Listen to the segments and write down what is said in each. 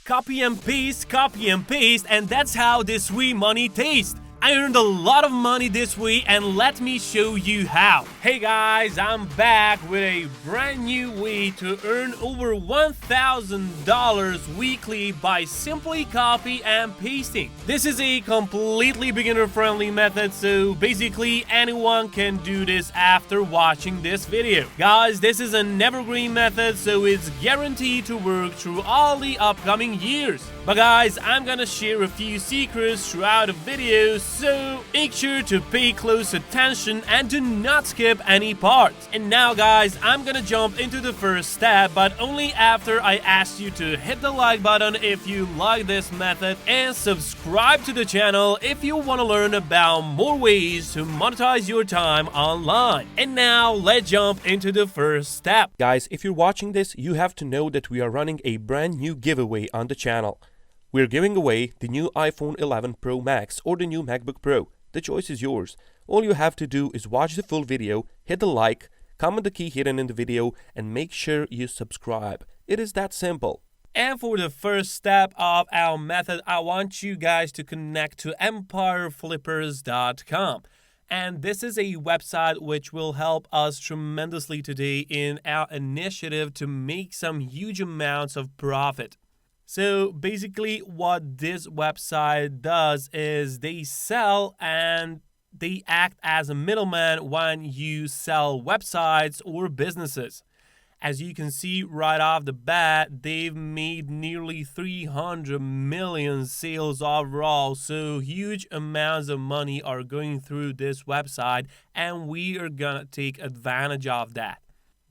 copy and paste, and that's how this free money tastes. I earned a lot of money this way, and let me show you how. Hey guys, I'm back with a brand new way to earn over $1,000 weekly by simply copy and pasting. This is a completely beginner-friendly method, so basically anyone can do this after watching this video. Guys, this is an evergreen method, so it's guaranteed to work through all the upcoming years. But guys, I'm gonna share a few secrets throughout the video, so make sure to pay close attention and do not skip any parts. And now guys, I'm gonna jump into the first step, but only after I ask you to hit the like button if you like this method and subscribe to the channel if you want to learn about more ways to monetize your time online. And now let's jump into the first step. Guys, if you're watching this, you have to know that we are running a brand new giveaway on the channel. We're giving away the new iPhone 11 Pro Max or the new MacBook Pro. The choice is yours. All you have to do is watch the full video, hit the like, comment the key hidden in the video, and make sure you subscribe. It is that simple. And for the first step of our method, I want you guys to connect to empireflippers.com. And this is a website which will help us tremendously today in our initiative to make some huge amounts of profit. So basically what this website does is they sell and they act as a middleman when you sell websites or businesses. As you can see right off the bat, they've made nearly 300 million sales overall. So huge amounts of money are going through this website, and we are gonna take advantage of that.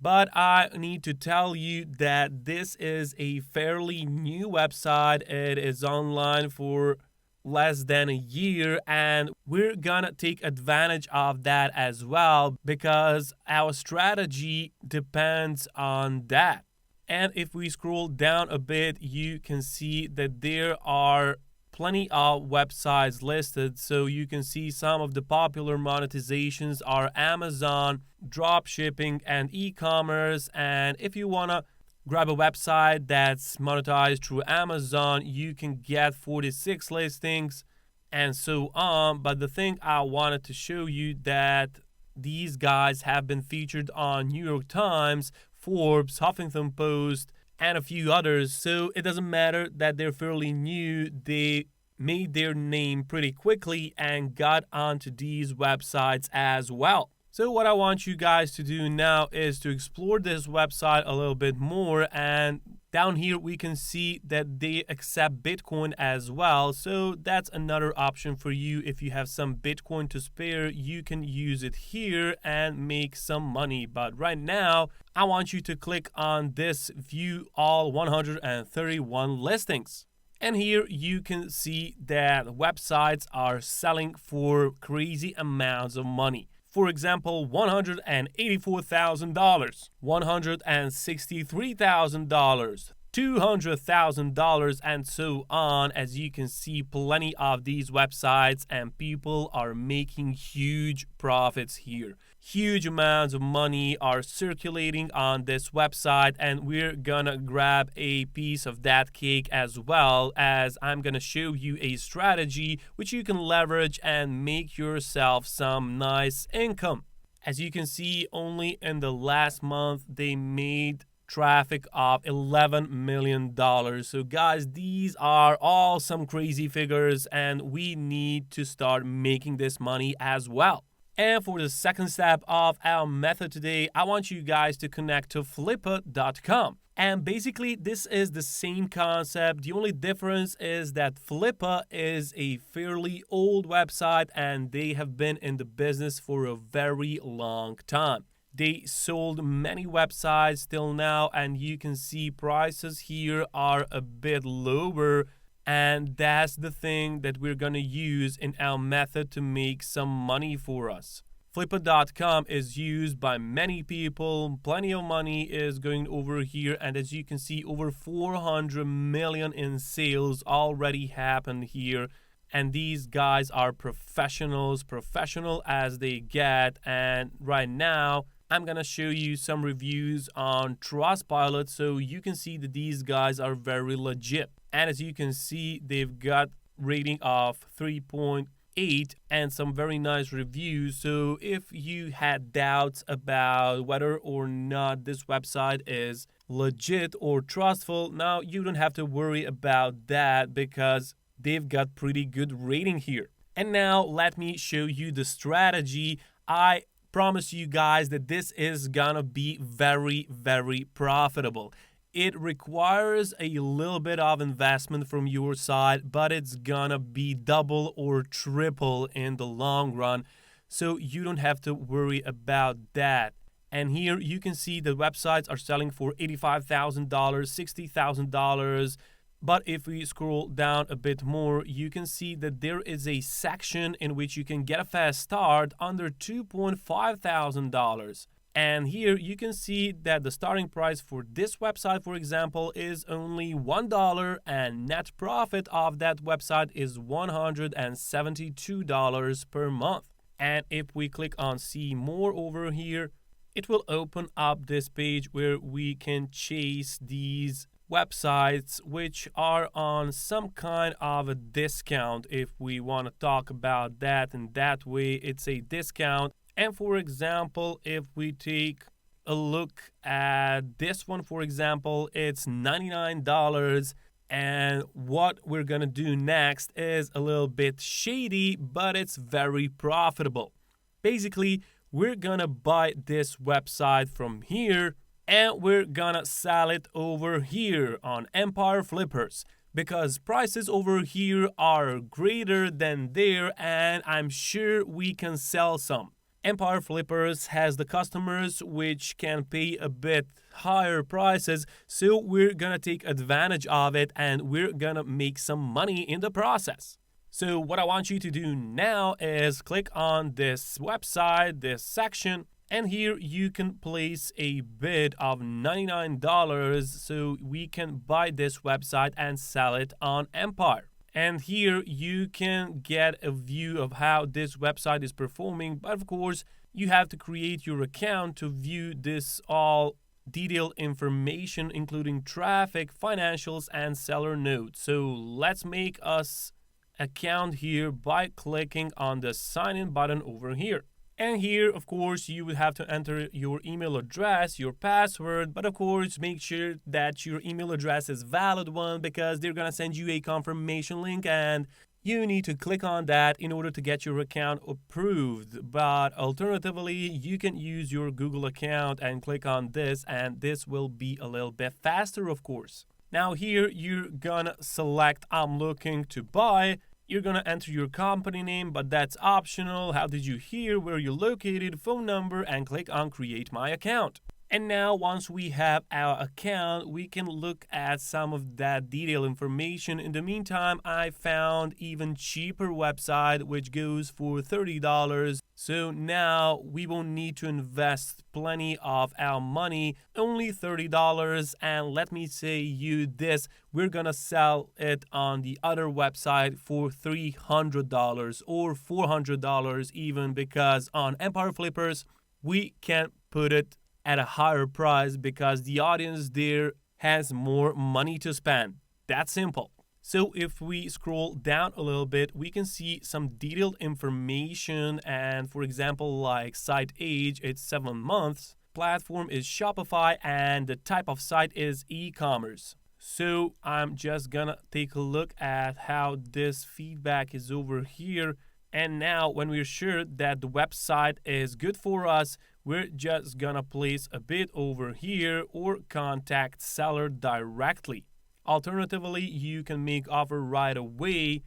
But I need to tell you that this is a fairly new website. It is online for less than a year, and we're gonna take advantage of that as well because our strategy depends on that. And if we scroll down a bit, you can see that there are plenty of websites listed, so you can see some of the popular monetizations are Amazon, dropshipping, and e-commerce. And if you want to grab a website that's monetized through Amazon, you can get 46 listings and so on. But the thing I wanted to show you that these guys have been featured on New York Times, Forbes, Huffington Post, and a few others, so it doesn't matter that they're fairly new. They made their name pretty quickly and got onto these websites as well. So what I want you guys to do now is to explore this website a little bit more, and down here we can see that they accept Bitcoin as well. So that's another option for you. If you have some Bitcoin to spare, you can use it here and make some money. But right now, I want you to click on this view all 131 listings. And here you can see that websites are selling for crazy amounts of money. For example, $184,000, $163,000, $200,000, and so on. As you can see, plenty of these websites, and people are making huge profits here. Huge amounts of money are circulating on this website, and we're gonna grab a piece of that cake as well, as I'm gonna show you a strategy which you can leverage and make yourself some nice income. As you can see, only in the last month they made traffic of $11 million. So guys, these are all some crazy figures, and we need to start making this money as well. And for the second step of our method today, I want you guys to connect to Flippa.com. And basically, this is the same concept. The only difference is that Flippa is a fairly old website, and they have been in the business for a very long time. They sold many websites till now, and you can see prices here are a bit lower. And that's the thing that we're going to use in our method to make some money for us. Flippa.com is used by many people. Plenty of money is going over here. And as you can see, over 400 million in sales already happened here. And these guys are professionals, professional as they get. And right now, I'm going to show you some reviews on Trustpilot so you can see that these guys are very legit. And as you can see, they've got rating of 3.8 and some very nice reviews. So if you had doubts about whether or not this website is legit or trustful, now you don't have to worry about that because they've got pretty good rating here. And now let me show you the strategy. I promise you guys that this is gonna be very, very profitable. It requires a little bit of investment from your side, but it's gonna be double or triple in the long run. So you don't have to worry about that. And here you can see the websites are selling for $85,000, $60,000. But if we scroll down a bit more, you can see that there is a section in which you can get a fast start under $2,500. And here you can see that the starting price for this website, for example, is only $1, and net profit of that website is $172 per month. And if we click on see more over here, it will open up this page where we can chase these websites which are on some kind of a discount. If we want to talk about that, and that way it's a discount. And for example, if we take a look at this one, for example, it's $99. And what we're gonna do next is a little bit shady, but it's very profitable. Basically, we're gonna buy this website from here and we're gonna sell it over here on Empire Flippers, because prices over here are greater than there, and I'm sure we can sell some. Empire Flippers has the customers which can pay a bit higher prices, so we're gonna take advantage of it and we're gonna make some money in the process. So what I want you to do now is click on this website, this section, and here you can place a bid of $99 so we can buy this website and sell it on Empire. And here you can get a view of how this website is performing. But of course, you have to create your account to view this all detailed information, including traffic, financials, and seller notes. So let's make us account here by clicking on the sign in button over here. And here, of course, you will have to enter your email address, your password, but of course, make sure that your email address is valid one, because they're going to send you a confirmation link and you need to click on that in order to get your account approved. But alternatively, you can use your Google account and click on this, and this will be a little bit faster, of course. Now here, you're gonna select I'm looking to buy. You're gonna enter your company name, but that's optional. How did you hear, where you're located, phone number, and click on create my account. And now once we have our account, we can look at some of that detailed information. In the meantime, I found even cheaper website which goes for $30. So now we won't need to invest plenty of our money, only $30. And let me say you this, we're gonna sell it on the other website for $300 or $400 even, because on Empire Flippers, we can put it at a higher price because the audience there has more money to spend. That's simple. So if we scroll down a little bit, we can see some detailed information. And for example, like site age, it's 7 months. Platform is Shopify, and the type of site is e-commerce. So I'm just gonna take a look at how this feedback is over here. And now when we're sure that the website is good for us, we're just gonna place a bid over here or contact seller directly. Alternatively, you can make offer right away,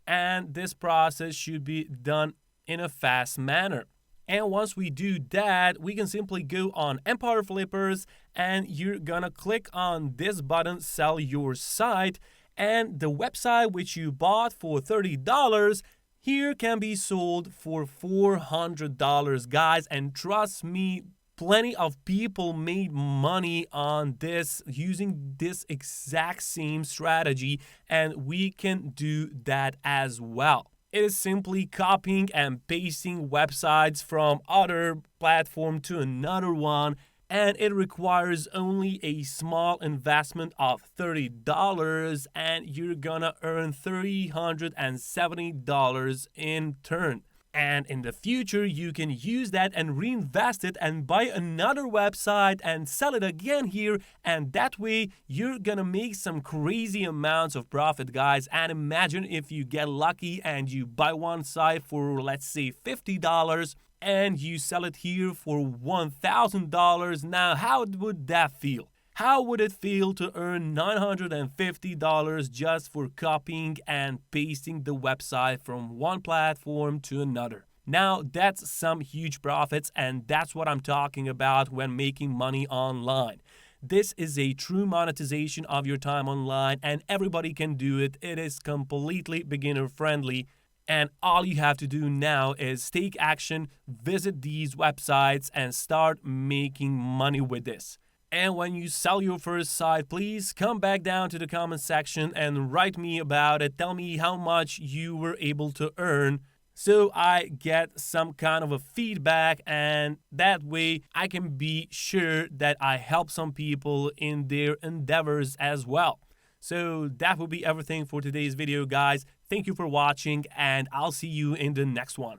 and this process should be done in a fast manner. And once we do that, we can simply go on Empire Flippers, and you're gonna click on this button, sell your site, and the website which you bought for $30 here can be sold for $400, guys. And trust me, plenty of people made money on this using this exact same strategy, and we can do that as well. It is simply copying and pasting websites from other platform to another one, and it requires only a small investment of $30, and you're gonna earn $370 in turn. And in the future, you can use that and reinvest it and buy another website and sell it again here. And that way, you're gonna make some crazy amounts of profit, guys. And imagine if you get lucky and you buy one site for, let's say, $50 and you sell it here for $1,000. Now, how would that feel? How would it feel to earn $950 just for copying and pasting the website from one platform to another? Now, that's some huge profits, and that's what I'm talking about when making money online. This is a true monetization of your time online, and everybody can do it. It is completely beginner friendly. And all you have to do now is take action, visit these websites, and start making money with this. And when you sell your first site, please come back down to the comment section and write me about it. Tell me how much you were able to earn so I get some kind of a feedback, and that way I can be sure that I help some people in their endeavors as well. So that will be everything for today's video, guys. Thank you for watching, and I'll see you in the next one.